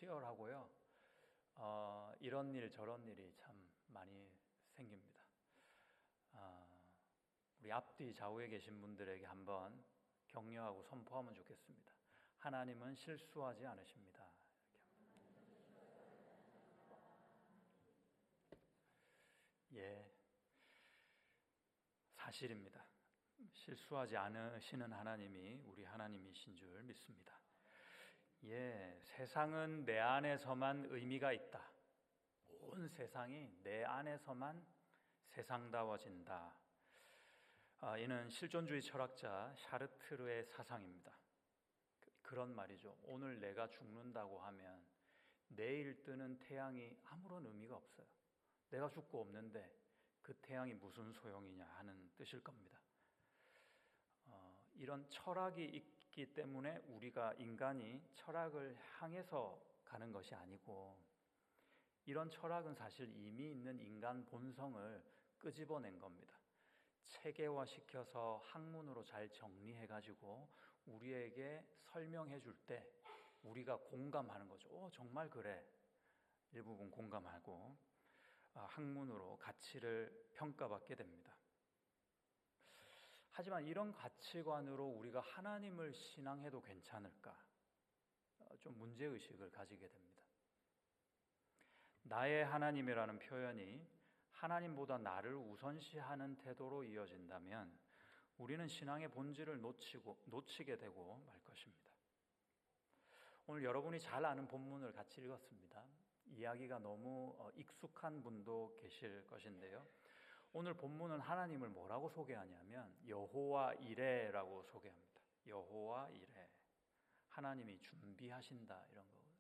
치열하고요. 이런 일 저런 일이 참 많이 생깁니다. 우리 앞뒤 좌우에 계신 분들에게 한번 격려하고 선포하면 좋겠습니다. 하나님은 실수하지 않으십니다. 예, 사실입니다. 실수하지 않으시는 하나님이 우리 하나님이신 줄 믿습니다. 예, 세상은 내 안에서만 의미가 있다. 온 세상이 내 안에서만 세상다워진다. 이는 실존주의 철학자 샤르트르의 사상입니다. 그런 말이죠. 오늘 내가 죽는다고 하면 내일 뜨는 태양이 아무런 의미가 없어요. 내가 죽고 없는데 그 태양이 무슨 소용이냐 하는 뜻일 겁니다. 이런 철학이 있기 때문에 우리가 인간이 철학을 향해서 가는 것이 아니고, 이런 철학은 사실 이미 있는 인간 본성을 끄집어낸 겁니다. 체계화시켜서 학문으로 잘 정리해가지고 우리에게 설명해 줄 때 우리가 공감하는 거죠. 정말 그래. 일부분 공감하고 학문으로 가치를 평가받게 됩니다. 하지만 이런 가치관으로 우리가 하나님을 신앙해도 괜찮을까? 좀 문제의식을 가지게 됩니다. 나의 하나님이라는 표현이 하나님보다 나를 우선시하는 태도로 이어진다면 우리는 신앙의 본질을 놓치게 되고 말 것입니다. 오늘 여러분이 잘 아는 본문을 같이 읽었습니다. 이야기가 너무 익숙한 분도 계실 것인데요. 오늘 본문은 하나님을 뭐라고 소개하냐면 여호와 이레라고 소개합니다. 여호와 이레, 하나님이 준비하신다, 이런 거거든요.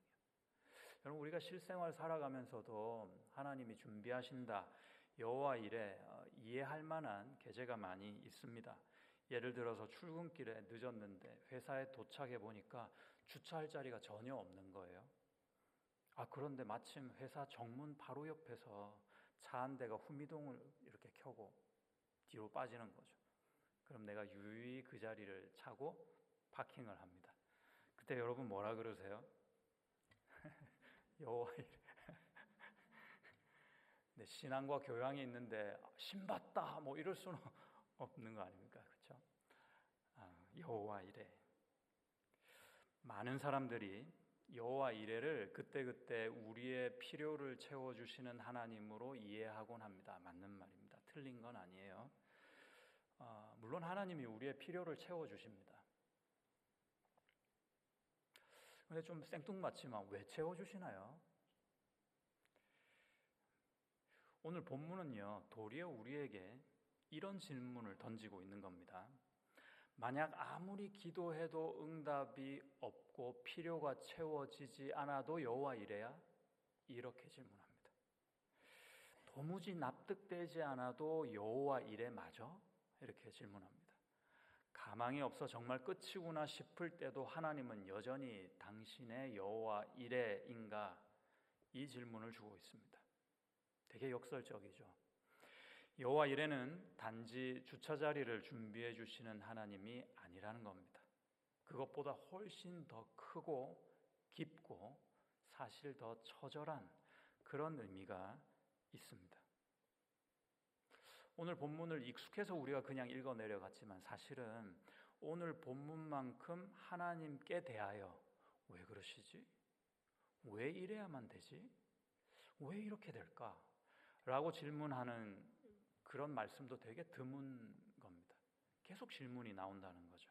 여러분, 우리가 실생활 살아가면서도 하나님이 준비하신다, 여호와 이레, 이해할 만한 계제가 많이 있습니다. 예를 들어서 출근길에 늦었는데 회사에 도착해 보니까 주차할 자리가 전혀 없는 거예요. 그런데 마침 회사 정문 바로 옆에서 차 한 대가 후미동을 이렇게 켜고 뒤로 빠지는 거죠. 그럼 내가 유유히 그 자리를 차고 파킹을 합니다. 그때 여러분 뭐라 그러세요? 여호와 이레. 네, 신앙과 교양이 있는데 신받다 뭐 이럴 수는 없는 거 아닙니까? 그렇죠? 여호와 이레. 많은 사람들이 여호와 이레를 그때그때 우리의 필요를 채워주시는 하나님으로 이해하곤 합니다. 맞는 말입니다. 틀린 건 아니에요. 물론 하나님이 우리의 필요를 채워주십니다. 근데 좀 생뚱맞지만 왜 채워주시나요? 오늘 본문은요, 도리어 우리에게 이런 질문을 던지고 있는 겁니다. 만약 아무리 기도해도 응답이 없고 필요가 채워지지 않아도 여호와 이레야? 이렇게 질문합니다. 도무지 납득되지 않아도 여호와 이레 맞아? 이렇게 질문합니다. 가망이 없어 정말 끝이구나 싶을 때도 하나님은 여전히 당신의 여호와 이레인가? 이 질문을 주고 있습니다. 되게 역설적이죠. 여호와 이레는 단지 주차 자리를 준비해 주시는 하나님이 아니라는 겁니다. 그것보다 훨씬 더 크고 깊고 사실 더 처절한 그런 의미가 있습니다. 오늘 본문을 익숙해서 우리가 그냥 읽어 내려갔지만 사실은 오늘 본문만큼 하나님께 대하여 왜 그러시지? 왜 이래야만 되지? 왜 이렇게 될까? 라고 질문하는 그런 말씀도 되게 드문 겁니다. 계속 질문이 나온다는 거죠.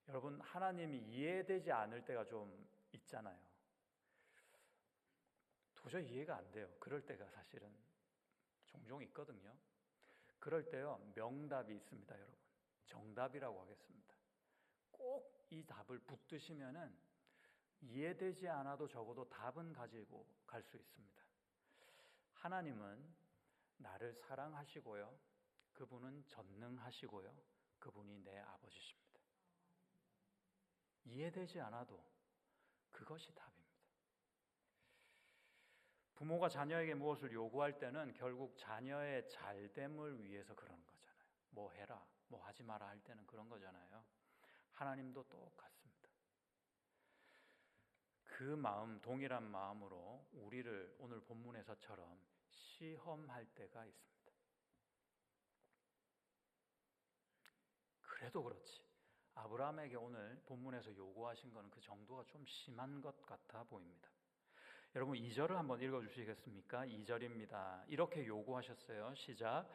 여러분, 하나님이 이해되지 않을 때가 좀 있잖아요. 도저히 이해가 안 돼요. 그럴 때가 사실은 종종 있거든요. 그럴 때요, 명답이 있습니다, 여러분. 정답이라고 하겠습니다. 꼭 이 답을 붙드시면은 이해되지 않아도 적어도 답은 가지고 갈 수 있습니다. 하나님은 나를 사랑하시고요, 그분은 전능하시고요, 그분이 내 아버지십니다. 이해되지 않아도 그것이 답입니다. 부모가 자녀에게 무엇을 요구할 때는 결국 자녀의 잘됨을 위해서 그러는 거잖아요. 뭐 해라, 뭐 하지 마라 할 때는 그런 거잖아요. 하나님도 똑같습니다. 그 그 마음, 동일한 마음으로 우리를 오늘 본문에서처럼 시험할 때가 있습니다. 그래도 그렇지, 아브라함에게 오늘 본문에서 요구하신 것은 그 정도가 좀 심한 것 같아 보입니다. 여러분 2절을 한번 읽어주시겠습니까? 2절입니다. 이렇게 요구하셨어요. 시작.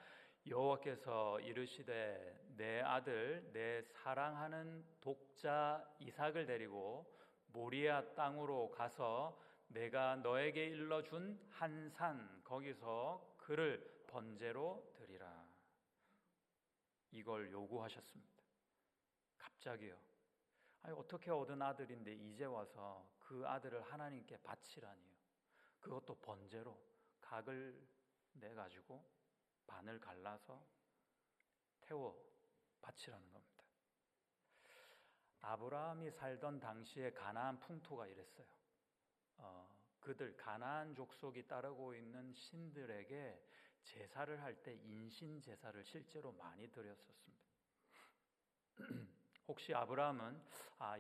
여호와께서 이르시되 내 아들 내 사랑하는 독자 이삭을 데리고 모리아 땅으로 가서 내가 너에게 일러준 한 산 거기서 그를 번제로 드리라. 이걸 요구하셨습니다. 갑자기요. 아니, 어떻게 얻은 아들인데 이제 와서 그 아들을 하나님께 바치라니요. 그것도 번제로 각을 내가지고 반을 갈라서 태워 바치라는 겁니다. 아브라함이 살던 당시에 가나안 풍토가 이랬어요. 그들 가나안 족속이 따르고 있는 신들에게 제사를 할 때 인신 제사를 실제로 많이 드렸었습니다. 혹시 아브라함은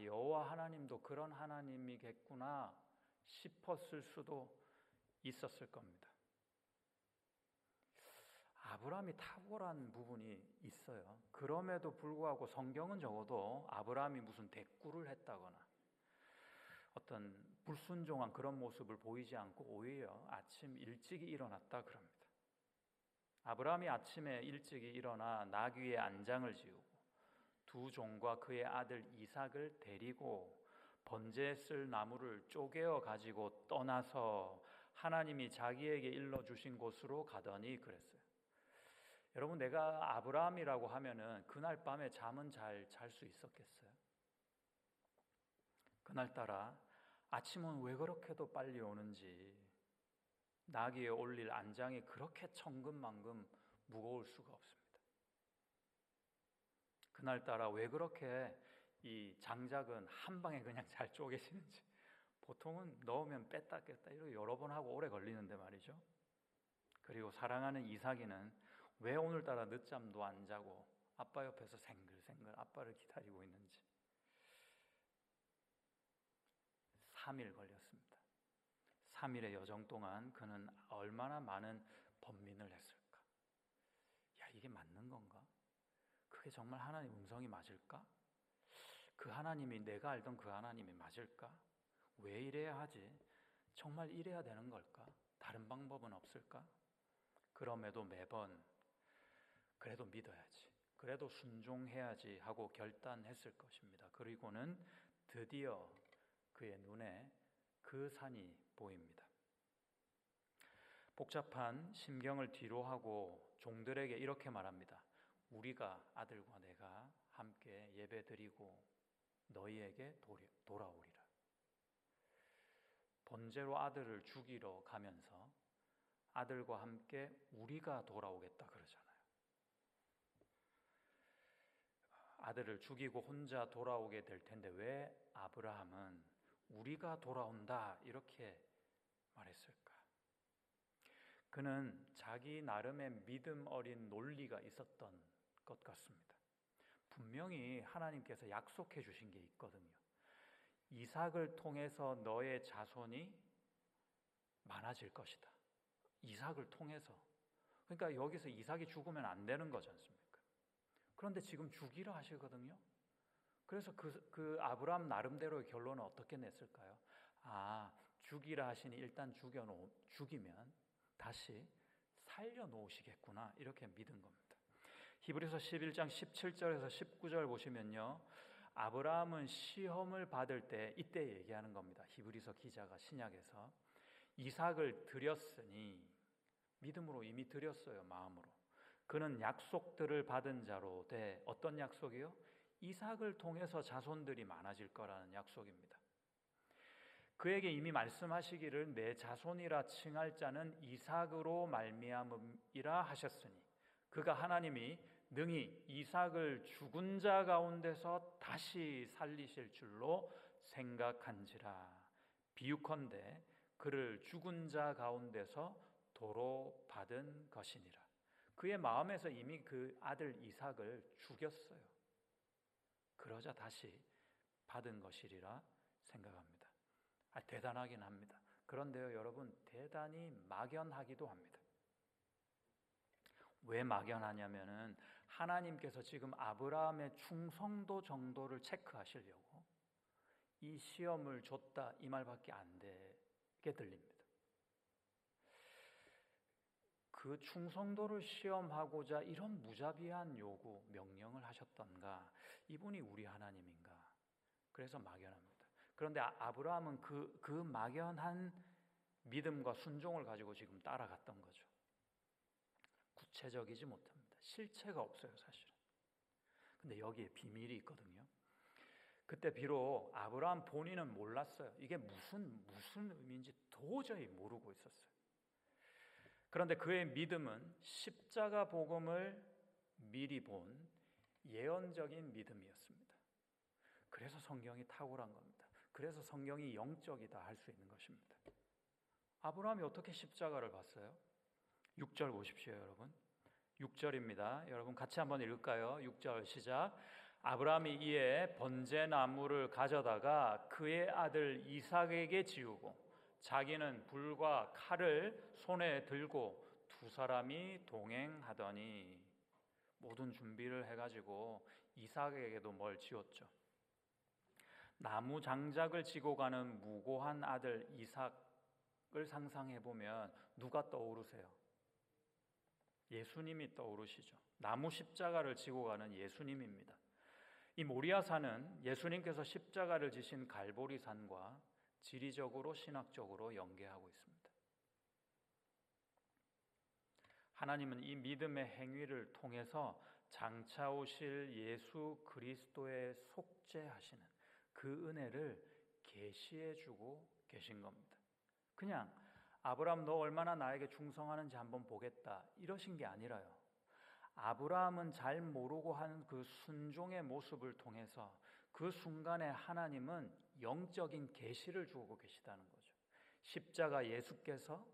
여호와 하나님도 그런 하나님이겠구나 싶었을 수도 있었을 겁니다. 아브라함이 탁월한 부분이 있어요. 그럼에도 불구하고 성경은 적어도 아브라함이 무슨 대꾸를 했다거나 어떤 불순종한 그런 모습을 보이지 않고 오히려 아침 일찍이 일어났다 그럽니다. 아브라함이 아침에 일찍이 일어나 나귀의 안장을 지우고 두 종과 그의 아들 이삭을 데리고 번제에 쓸 나무를 쪼개어 가지고 떠나서 하나님이 자기에게 일러주신 곳으로 가더니 그랬어요. 여러분, 내가 아브라함이라고 하면은 그날 밤에 잠은 잘 잘 수 있었겠어요? 그날따라 아침은 왜 그렇게도 빨리 오는지, 나귀에 올릴 안장이 그렇게 천근만근 무거울 수가 없습니다. 그날따라 왜 그렇게 이 장작은 한 방에 그냥 잘 쪼개지는지, 보통은 넣으면 뺐다 꼈다 이렇게 여러 번 하고 오래 걸리는데 말이죠. 그리고 사랑하는 이삭이는 왜 오늘따라 늦잠도 안 자고 아빠 옆에서 생글생글 아빠를 기다리고 있는지. 3일 걸렸습니다. 3일의 여정 동안 그는 얼마나 많은 번민을 했을까? 야, 이게 맞는 건가? 그게 정말 하나님 음성이 맞을까? 그 하나님이 내가 알던 그 하나님이 맞을까? 왜 이래야 하지? 정말 이래야 되는 걸까? 다른 방법은 없을까? 그럼에도 매번 그래도 믿어야지, 그래도 순종해야지 하고 결단했을 것입니다. 그리고는 드디어 그의 눈에 그 산이 보입니다. 복잡한 심경을 뒤로하고 종들에게 이렇게 말합니다. 우리가 아들과 내가 함께 예배드리고 너희에게 돌아오리라. 번제로 아들을 죽이러 가면서 아들과 함께 우리가 돌아오겠다 그러잖아요. 아들을 죽이고 혼자 돌아오게 될 텐데 왜 아브라함은 우리가 돌아온다 이렇게 말했을까? 그는 자기 나름의 믿음 어린 논리가 있었던 것 같습니다. 분명히 하나님께서 약속해 주신 게 있거든요. 이삭을 통해서 너의 자손이 많아질 것이다. 이삭을 통해서. 그러니까 여기서 이삭이 죽으면 안 되는 거지 않습니까? 그런데 지금 죽이라 하시거든요. 그래서 그 아브라함 나름대로의 결론은 어떻게 냈을까요? 죽이라 하시니 일단 죽이면 다시 살려놓으시겠구나 이렇게 믿은 겁니다. 히브리서 11장 17절에서 19절 보시면요, 아브라함은 시험을 받을 때 이때 얘기하는 겁니다. 히브리서 기자가 신약에서 이삭을 드렸으니, 믿음으로 이미 드렸어요. 마음으로. 그는 약속들을 받은 자로 돼. 어떤 약속이요? 이삭을 통해서 자손들이 많아질 거라는 약속입니다. 그에게 이미 말씀하시기를 내 자손이라 칭할 자는 이삭으로 말미암음이라 하셨으니 그가 하나님이 능히 이삭을 죽은 자 가운데서 다시 살리실 줄로 생각한지라. 비유컨대 그를 죽은 자 가운데서 도로 받은 것이니라. 그의 마음에서 이미 그 아들 이삭을 죽였어요. 그러자 다시 받은 것이리라 생각합니다. 대단하긴 합니다. 그런데요, 여러분, 대단히 막연하기도 합니다. 왜 막연하냐면은 하나님께서 지금 아브라함의 충성도 정도를 체크하시려고 이 시험을 줬다 이 말밖에 안 되게 들립니다. 그 충성도를 시험하고자 이런 무자비한 요구, 명령을 하셨던가? 이분이 우리 하나님인가? 그래서 막연합니다. 그런데 아브라함은 그 막연한 믿음과 순종을 가지고 지금 따라갔던 거죠. 구체적이지 못합니다. 실체가 없어요, 사실은. 근데 여기에 비밀이 있거든요. 그때 비록 아브라함 본인은 몰랐어요. 이게 무슨 의미인지 도저히 모르고 있었어요. 그런데 그의 믿음은 십자가 복음을 미리 본 예언적인 믿음이었습니다. 그래서 성경이 탁월한 겁니다. 그래서 성경이 영적이다 할 수 있는 것입니다. 아브라함이 어떻게 십자가를 봤어요? 6절 보십시오, 여러분. 6절입니다. 여러분 같이 한번 읽을까요? 6절 시작. 아브라함이 이에 번제나무를 가져다가 그의 아들 이삭에게 지우고 자기는 불과 칼을 손에 들고 두 사람이 동행하더니, 모든 준비를 해가지고 이삭에게도 뭘 지었죠. 나무 장작을 지고 가는 무고한 아들 이삭을 상상해 보면 누가 떠오르세요? 예수님이 떠오르시죠. 나무 십자가를 지고 가는 예수님입니다. 이 모리아산은 예수님께서 십자가를 지신 갈보리산과 지리적으로 신학적으로 연계하고 있습니다. 하나님은 이 믿음의 행위를 통해서 장차 오실 예수 그리스도에 속죄하시는 그 은혜를 계시해 주고 계신 겁니다. 그냥 아브라함 너 얼마나 나에게 충성하는지 한번 보겠다 이러신 게 아니라요. 아브라함은 잘 모르고 한 그 순종의 모습을 통해서 그 순간에 하나님은 영적인 계시를 주고 계시다는 거죠. 십자가 예수께서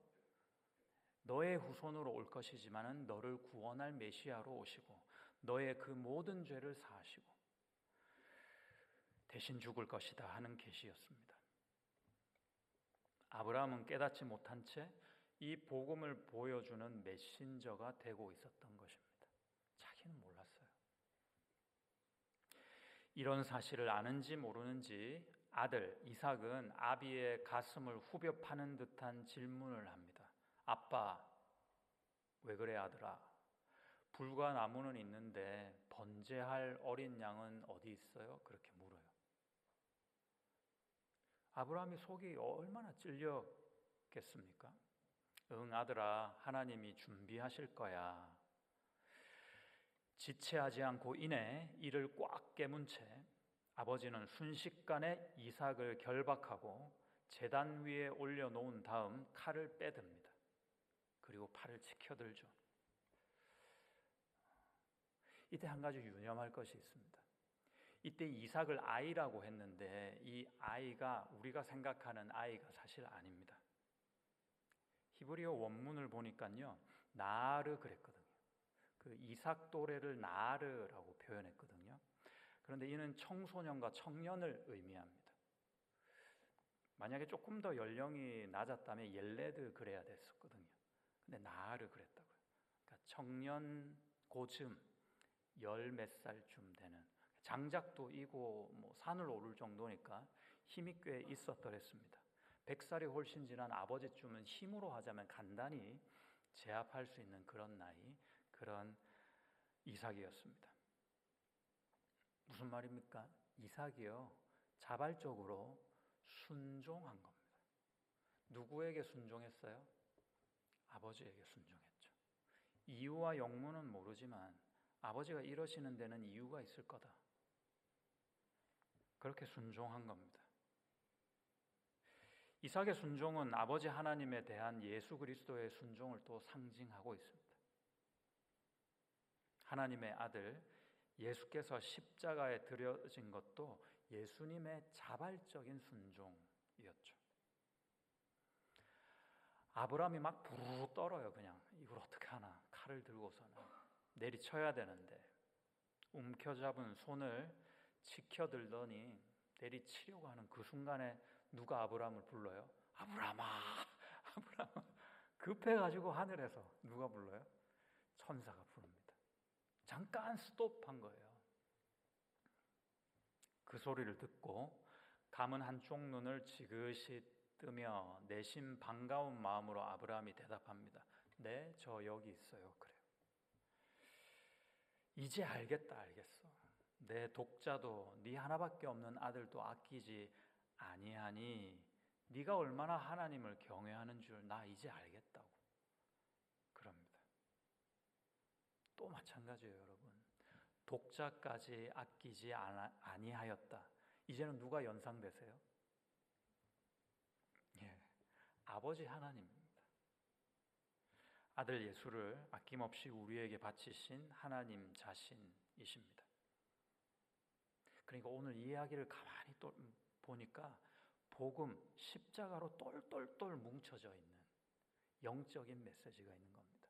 너의 후손으로 올 것이지만은 너를 구원할 메시아로 오시고 너의 그 모든 죄를 사하시고 대신 죽을 것이다 하는 계시였습니다. 아브라함은 깨닫지 못한 채 이 복음을 보여주는 메신저가 되고 있었던 것입니다. 자기는 몰랐어요. 이런 사실을 아는지 모르는지 아들 이삭은 아비의 가슴을 후벼 파는 듯한 질문을 합니다. 아빠, 왜 그래 아들아? 불과 나무는 있는데 번제할 어린 양은 어디 있어요? 그렇게 물어요. 아브라함이 속이 얼마나 찔렸겠습니까? 응 아들아, 하나님이 준비하실 거야. 지체하지 않고 이내 이를 꽉 깨문 채 아버지는 순식간에 이삭을 결박하고 제단 위에 올려놓은 다음 칼을 빼듭니다. 그리고 팔을 치켜들죠. 이때 한 가지 유념할 것이 있습니다. 이때 이삭을 아이라고 했는데 이 아이가 우리가 생각하는 아이가 사실 아닙니다. 히브리어 원문을 보니까요, 나르 그랬거든요. 그 이삭 또래를 나르라고 표현했거든요. 그런데 이는 청소년과 청년을 의미합니다. 만약에 조금 더 연령이 낮았다면 옐레드 그래야 됐었거든요. 근데 나르 그랬다고요. 그러니까 청년 고즘 열 몇 살쯤 되는, 장작도 이고 뭐 산을 오를 정도니까 힘이 꽤 있었더랬습니다. 100살이 훨씬 지난 아버지쯤은 힘으로 하자면 간단히 제압할 수 있는 그런 나이, 그런 이삭이었습니다. 무슨 말입니까? 이삭이요, 자발적으로 순종한 겁니다. 누구에게 순종했어요? 아버지에게 순종했죠. 이유와 영문은 모르지만 아버지가 이러시는 데는 이유가 있을 거다. 그렇게 순종한 겁니다. 이삭의 순종은 아버지 하나님에 대한 예수 그리스도의 순종을 또 상징하고 있습니다. 하나님의 아들 예수께서 십자가에 드려진 것도 예수님의 자발적인 순종이었죠. 아브라함이 막 부르르 떨어요. 그냥 이걸 어떻게 하나, 칼을 들고서는 내리쳐야 되는데 움켜잡은 손을 치켜들더니 내리치려고 하는 그 순간에 누가 아브라함을 불러요? 아브라함아, 아브라함. 급해가지고 하늘에서 누가 불러요? 천사가 부릅니다. 잠깐 스톱한 거예요. 그 소리를 듣고 감은 한쪽 눈을 지그시 뜨며 내심 반가운 마음으로 아브라함이 대답합니다. 네, 저 여기 있어요. 그래요. 이제 알겠어. 내 독자도 네 하나밖에 없는 아들도 아끼지 아니하니 네가 얼마나 하나님을 경외하는 줄 나 이제 알겠다고 그럽니다. 또 마찬가지예요, 여러분. 독자까지 아끼지 아니하였다. 이제는 누가 연상되세요? 예, 아버지 하나님입니다. 아들 예수를 아낌없이 우리에게 바치신 하나님 자신이십니다. 그러니까 오늘 이 이야기를 가만히 또 보니까 복음, 십자가로 똘똘똘 뭉쳐져 있는 영적인 메시지가 있는 겁니다.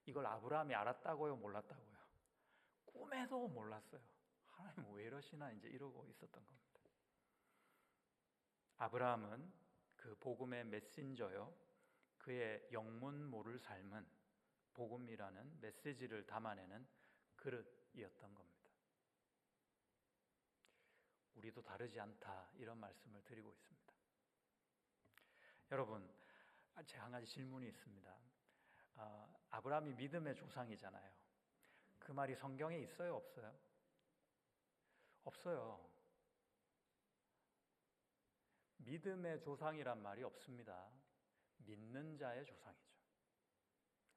이걸 아브라함이 알았다고요? 몰랐다고요? 꿈에도 몰랐어요. 하나님 왜 이러시나 이제 이러고 있었던 겁니다. 아브라함은 그 복음의 메신저요, 그의 영문 모를 삶은 복음이라는 메시지를 담아내는 그릇이었던 겁니다. 우리도 다르지 않다 이런 말씀을 드리고 있습니다. 여러분, 제가 한 가지 질문이 있습니다. 아브라함이 믿음의 조상이잖아요. 그 말이 성경에 있어요? 없어요? 없어요. 믿음의 조상이란 말이 없습니다. 믿는 자의 조상이죠.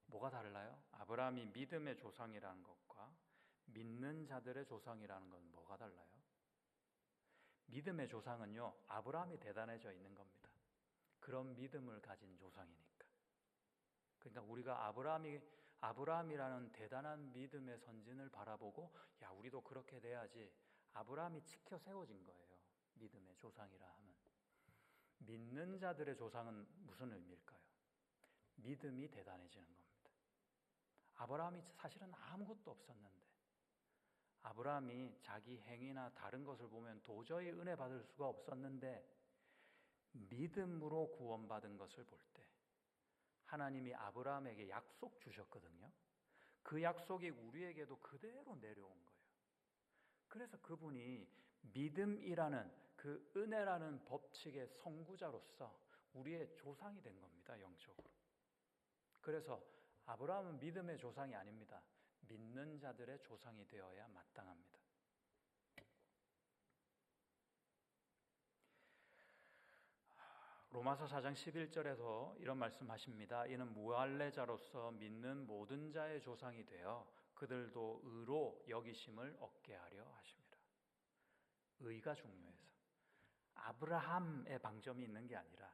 뭐가 달라요? 아브라함이 믿음의 조상이라는 것과 믿는 자들의 조상이라는 건 뭐가 달라요? 믿음의 조상은요, 아브라함이 대단해져 있는 겁니다. 그런 믿음을 가진 조상이니까. 그러니까 우리가 아브라함이라는 대단한 믿음의 선진을 바라보고 야, 우리도 그렇게 돼야지. 아브라함이 지켜 세워진 거예요. 믿음의 조상이라 하면. 믿는 자들의 조상은 무슨 의미일까요? 믿음이 대단해지는 겁니다. 아브라함이 사실은 아무것도 없었는데 아브라함이 자기 행위나 다른 것을 보면 도저히 은혜 받을 수가 없었는데 믿음으로 구원받은 것을 볼 때 하나님이 아브라함에게 약속 주셨거든요. 그 약속이 우리에게도 그대로 내려온 거예요. 그래서 그분이 믿음이라는 그 은혜라는 법칙의 선구자로서 우리의 조상이 된 겁니다. 영적으로. 그래서 아브라함은 믿음의 조상이 아닙니다. 믿는 자들의 조상이 되어야 마땅합니다. 로마서 4장 11절에서 이런 말씀하십니다. 이는 무할례자로서 믿는 모든 자의 조상이 되어 그들도 의로 여기심을 얻게 하려 하십니다. 의가 중요해서 아브라함의 방점이 있는 게 아니라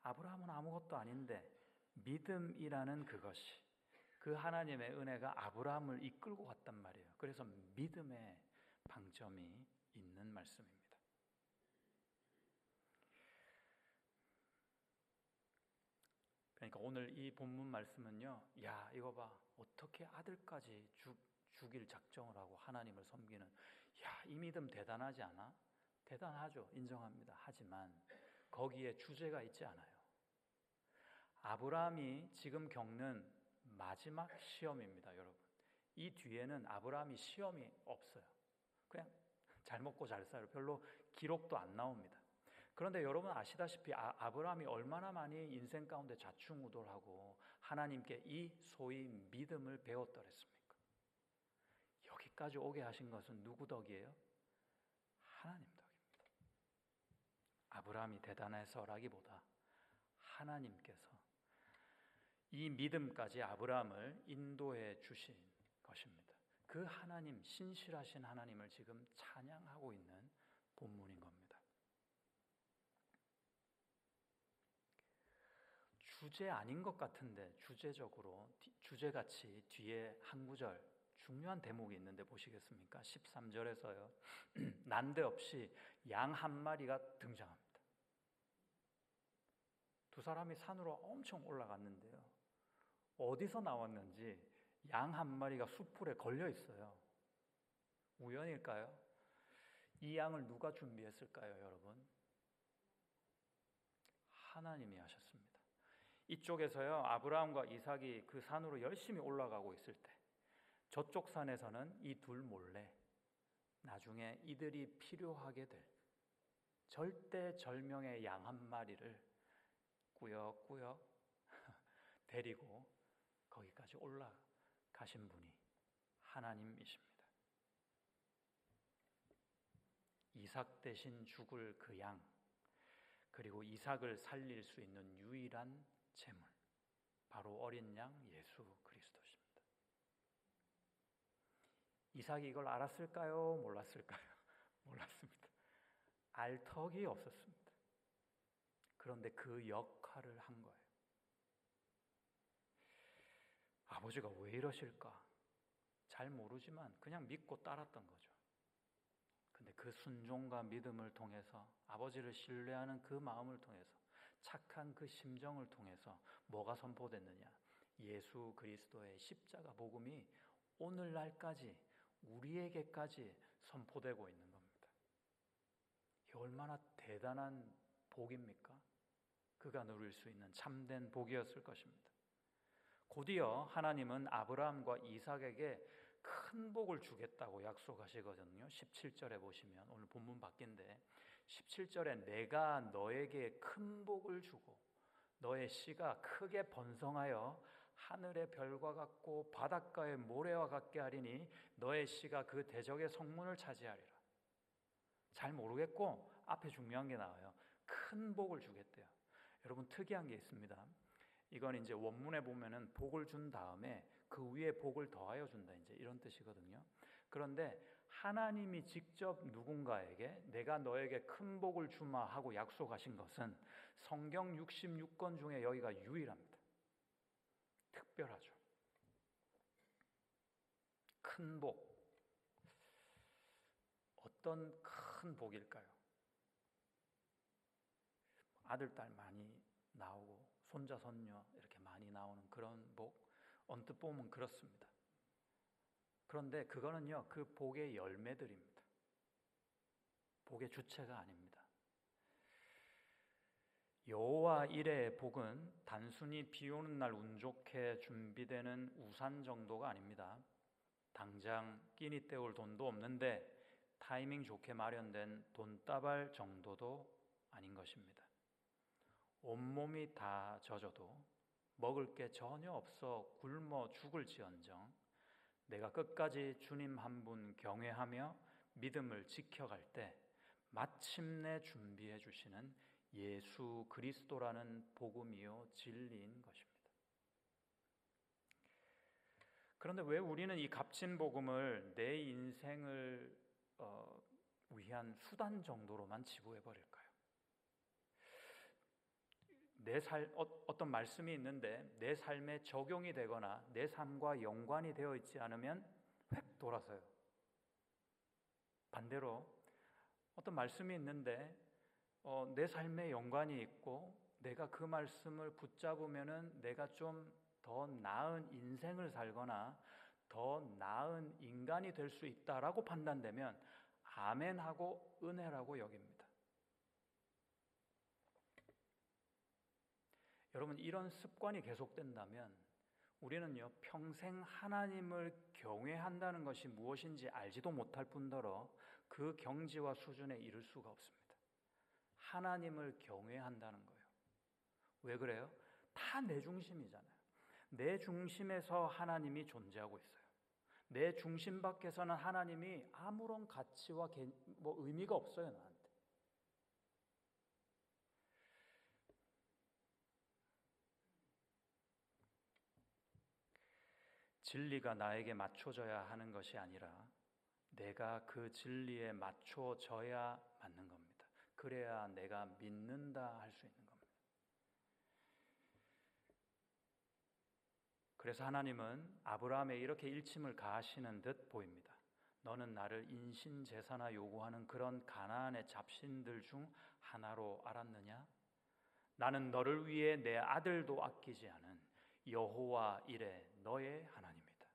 아브라함은 아무것도 아닌데 믿음이라는 그것이 그 하나님의 은혜가 아브라함을 이끌고 갔단 말이에요. 그래서 믿음의 방점이 있는 말씀입니다. 그러니까 오늘 이 본문 말씀은요, 야, 이거 봐, 어떻게 아들까지 죽일 작정을 하고 하나님을 섬기는, 야, 이 믿음 대단하지 않아? 대단하죠. 인정합니다. 하지만 거기에 주제가 있지 않아요. 아브라함이 지금 겪는 마지막 시험입니다, 여러분. 이 뒤에는 아브라함이 시험이 없어요. 그냥 잘 먹고 잘 살아요. 별로 기록도 안 나옵니다. 그런데 여러분 아시다시피 아브라함이 얼마나 많이 인생 가운데 좌충우돌하고 하나님께 이 소위 믿음을 배웠더랬습니까? 여기까지 오게 하신 것은 누구 덕이에요? 하나님 덕입니다. 아브라함이 대단해서라기보다 하나님께서 이 믿음까지 아브라함을 인도해 주신 것입니다. 그 하나님, 신실하신 하나님을 지금 찬양하고 있는 본문인 겁니다. 주제 아닌 것 같은데 주제적으로 주제같이 뒤에 한 구절 중요한 대목이 있는데 보시겠습니까? 13절에서요. 난데없이 양 한 마리가 등장합니다. 두 사람이 산으로 엄청 올라갔는데요. 어디서 나왔는지 양 한 마리가 숲풀에 걸려 있어요. 우연일까요? 이 양을 누가 준비했을까요, 여러분? 하나님이 하셨습니다. 이쪽에서요, 아브라함과 이삭이 그 산으로 열심히 올라가고 있을 때 저쪽 산에서는 이 둘 몰래 나중에 이들이 필요하게 될 절대절명의 양 한 마리를 꾸역꾸역 데리고 거기까지 올라가신 분이 하나님이십니다. 이삭 대신 죽을 그 양, 그리고 이삭을 살릴 수 있는 유일한 제물, 바로 어린 양 예수 그리스도십니다. 이삭이 이걸 알았을까요? 몰랐을까요? 몰랐습니다. 알 턱이 없었습니다. 그런데 그 역할을 한 거예요. 아버지가 왜 이러실까? 잘 모르지만 그냥 믿고 따랐던 거죠. 근데 그 순종과 믿음을 통해서, 아버지를 신뢰하는 그 마음을 통해서, 착한 그 심정을 통해서 뭐가 선포됐느냐? 예수 그리스도의 십자가 복음이 오늘날까지 우리에게까지 선포되고 있는 겁니다. 이게 얼마나 대단한 복입니까? 그가 누릴 수 있는 참된 복이었을 것입니다. 곧이어 하나님은 아브라함과 이삭에게 큰 복을 주겠다고 약속하시거든요. 17절에 보시면, 오늘 본문 바뀐데 17절에 내가 너에게 큰 복을 주고 너의 씨가 크게 번성하여 하늘의 별과 같고 바닷가의 모래와 같게 하리니 너의 씨가 그 대적의 성문을 차지하리라. 잘 모르겠고 앞에 중요한 게 나와요. 큰 복을 주겠대요. 여러분, 특이한 게 있습니다. 이건 이제 원문에 보면은 복을 준 다음에 그 위에 복을 더하여 준다, 이제 이런 뜻이거든요. 그런데 하나님이 직접 누군가에게 내가 너에게 큰 복을 주마 하고 약속하신 것은 성경 66권 중에 여기가 유일합니다. 특별하죠. 큰 복. 어떤 큰 복일까요? 아들, 딸 많이 나오고 손자, 손녀 이렇게 많이 나오는 그런 복, 언뜻 보면 그렇습니다. 그런데 그거는요, 그 복의 열매들입니다. 복의 주체가 아닙니다. 여호와 이레의 복은 단순히 비 오는 날 운 좋게 준비되는 우산 정도가 아닙니다. 당장 끼니 때울 돈도 없는데 타이밍 좋게 마련된 돈다발 정도도 아닌 것입니다. 온몸이 다 젖어도 먹을 게 전혀 없어 굶어 죽을지언정 내가 끝까지 주님 한 분 경외하며 믿음을 지켜갈 때 마침내 준비해 주시는 예수 그리스도라는 복음이요 진리인 것입니다. 그런데 왜 우리는 이 값진 복음을 내 인생을 위한 수단 정도로만 지부해 버릴까요? 어떤 말씀이 있는데 내 삶에 적용이 되거나 내 삶과 연관이 되어 있지 않으면 획 돌아서요. 반대로 어떤 말씀이 있는데 내 삶에 연관이 있고 내가 그 말씀을 붙잡으면은 내가 좀 더 나은 인생을 살거나 더 나은 인간이 될 수 있다라고 판단되면 아멘하고 은혜라고 여깁니다. 여러분, 이런 습관이 계속된다면 우리는요, 평생 하나님을 경외한다는 것이 무엇인지 알지도 못할 뿐더러 그 경지와 수준에 이를 수가 없습니다. 하나님을 경외한다는 거예요. 왜 그래요? 다 내 중심이잖아요. 내 중심에서 하나님이 존재하고 있어요. 내 중심 밖에서는 하나님이 아무런 가치와 의미가 없어요, 나한테. 진리가 나에게 맞춰져야 하는 것이 아니라 내가 그 진리에 맞춰져야 맞는 겁니다. 그래야 내가 믿는다 할 수 있는 겁니다. 그래서 하나님은 아브라함에 이렇게 일침을 가하시는 듯 보입니다. 너는 나를 인신제사나 요구하는 그런 가나안의 잡신들 중 하나로 알았느냐? 나는 너를 위해 내 아들도 아끼지 않은 여호와 이레 너의 하나님이다.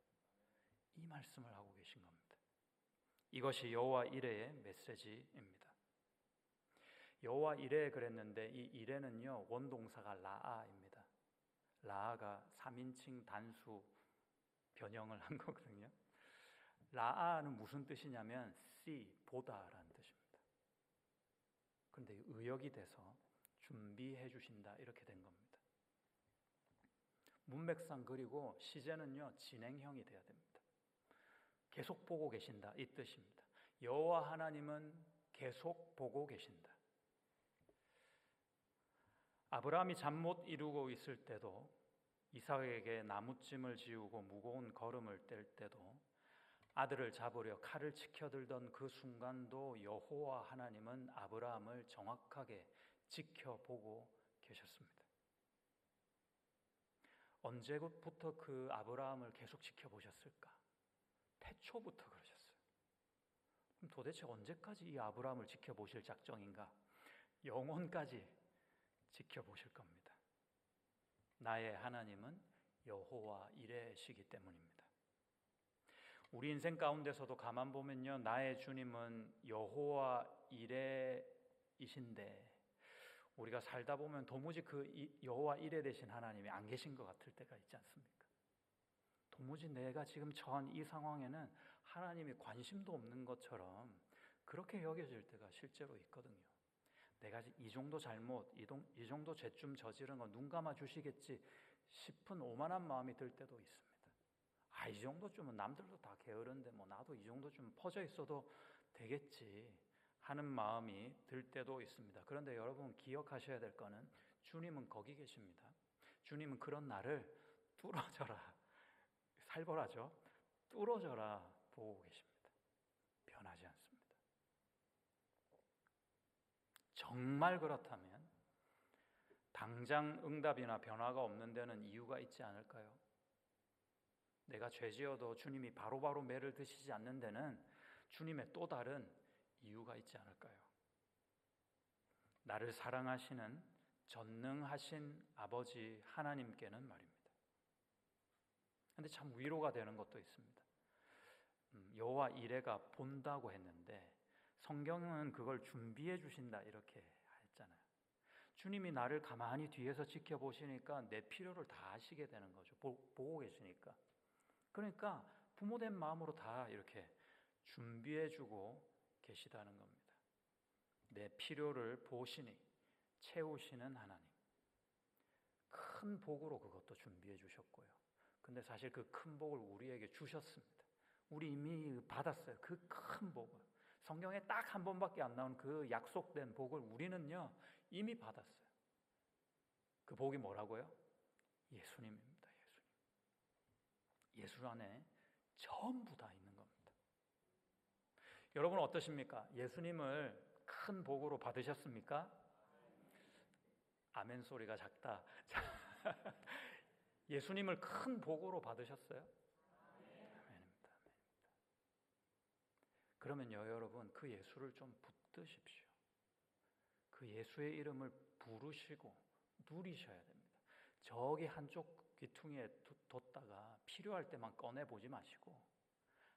이 말씀을 하고 계신 겁니다. 이것이 여호와 이레의 메시지입니다. 여호와 이레 그랬는데 이 이레는요 원동사가 라아입니다. 라아가 3인칭 단수 변형을 한 거거든요. 라아는 무슨 뜻이냐면 see, 보다라는 뜻입니다. 그런데 의역이 돼서 준비해 주신다 이렇게 된 겁니다. 문맥상 그리고 시제는요 진행형이 돼야 됩니다. 계속 보고 계신다 이 뜻입니다. 여호와 하나님은 계속 보고 계신다. 아브라함이 잠 못 이루고 있을 때도, 이삭에게 나무찜을 지우고 무거운 거름을 뗄 때도, 아들을 잡으려 칼을 치켜들던 그 순간도 여호와 하나님은 아브라함을 정확하게 지켜보고 계셨습니다. 언제부터 그 아브라함을 계속 지켜보셨을까? 태초부터 그러셨어요. 그럼 도대체 언제까지 이 아브라함을 지켜보실 작정인가? 영원까지 지켜보실 겁니다. 나의 하나님은 여호와 이레시기 때문입니다. 우리 인생 가운데서도 가만 보면요, 나의 주님은 여호와 이레이신데 우리가 살다 보면 도무지 그 여호와 이레 되신 하나님이 안 계신 것 같을 때가 있지 않습니까? 도무지 내가 지금 처한 이 상황에는 하나님이 관심도 없는 것처럼 그렇게 여겨질 때가 실제로 있거든요. 내가 이 정도 잘못, 이 정도 죄좀 저지른 거 눈 감아 주시겠지 싶은 오만한 마음이 들 때도 있습니다. 이 정도쯤은 남들도 다 게으른데 뭐 나도 이 정도쯤 퍼져 있어도 되겠지 하는 마음이 들 때도 있습니다. 그런데 여러분 기억하셔야 될 거는 주님은 거기 계십니다. 주님은 그런 나를 뚫어져라, 살벌하죠? 뚫어져라 보고 계십니다. 변하지 않습니다. 정말 그렇다면 당장 응답이나 변화가 없는 데는 이유가 있지 않을까요? 내가 죄지어도 주님이 바로바로 매를 드시지 않는 데는 주님의 또 다른 이유가 있지 않을까요? 나를 사랑하시는 전능하신 아버지 하나님께는 말입니다. 그런데 참 위로가 되는 것도 있습니다. 여호와 이레가 본다고 했는데 성경은 그걸 준비해 주신다 이렇게 했잖아요. 주님이 나를 가만히 뒤에서 지켜보시니까 내 필요를 다 아시게 되는 거죠. 보고 계시니까. 그러니까 부모된 마음으로 다 이렇게 준비해 주고 계시다는 겁니다. 내 필요를 보시니 채우시는 하나님. 큰 복으로 그것도 준비해 주셨고요. 근데 사실 그 큰 복을 우리에게 주셨습니다. 우리 이미 받았어요. 그 큰 복을. 성경에 딱 한 번밖에 안 나온 그 약속된 복을 우리는요 이미 받았어요. 그 복이 뭐라고요? 예수님입니다. 예수 안에 전부 다 있는 겁니다. 여러분은 어떠십니까? 예수님을 큰 복으로 받으셨습니까? 아멘 소리가 작다. 예수님을 큰 복으로 받으셨어요? 아멘입니다. 그러면요 여러분 그 예수를 좀 붙드십시오. 그 예수의 이름을 부르시고 누리셔야 됩니다. 저기 한쪽 귀퉁이에 뒀다가 필요할 때만 꺼내보지 마시고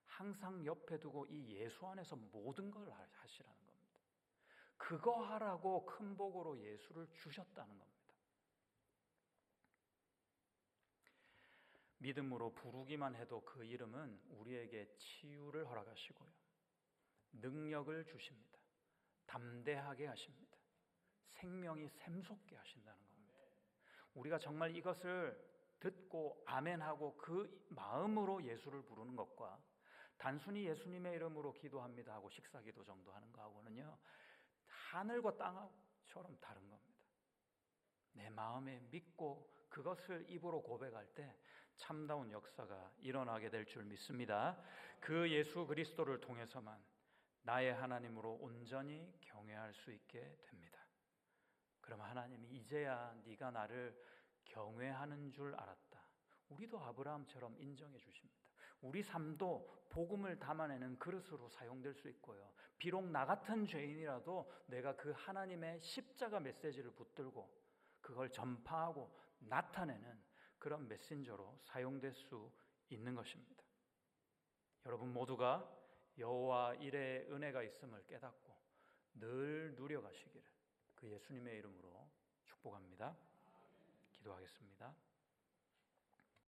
항상 옆에 두고 이 예수 안에서 모든 걸 하시라는 겁니다. 그거 하라고 큰 복으로 예수를 주셨다는 겁니다. 믿음으로 부르기만 해도 그 이름은 우리에게 치유를 허락하시고요, 능력을 주십니다. 담대하게 하십니다. 생명이 샘솟게 하신다는 겁니다. 우리가 정말 이것을 듣고 아멘하고 그 마음으로 예수를 부르는 것과 단순히 예수님의 이름으로 기도합니다 하고 식사기도 정도 하는 거하고는요 하늘과 땅처럼 다른 겁니다. 내 마음에 믿고 그것을 입으로 고백할 때 참다운 역사가 일어나게 될 줄 믿습니다. 그 예수 그리스도를 통해서만 나의 하나님으로 온전히 경외할 수 있게 됩니다. 그러면 하나님이 이제야 네가 나를 경외하는 줄 알았다. 우리도 아브라함처럼 인정해 주십니다. 우리 삶도 복음을 담아내는 그릇으로 사용될 수 있고요. 비록 나 같은 죄인이라도 내가 그 하나님의 십자가 메시지를 붙들고 그걸 전파하고 나타내는 그런 메신저로 사용될 수 있는 것입니다. 여러분 모두가 여호와 이레의 은혜가 있음을 깨닫고 늘 누려가시기를 그 예수님의 이름으로 축복합니다. 기도하겠습니다.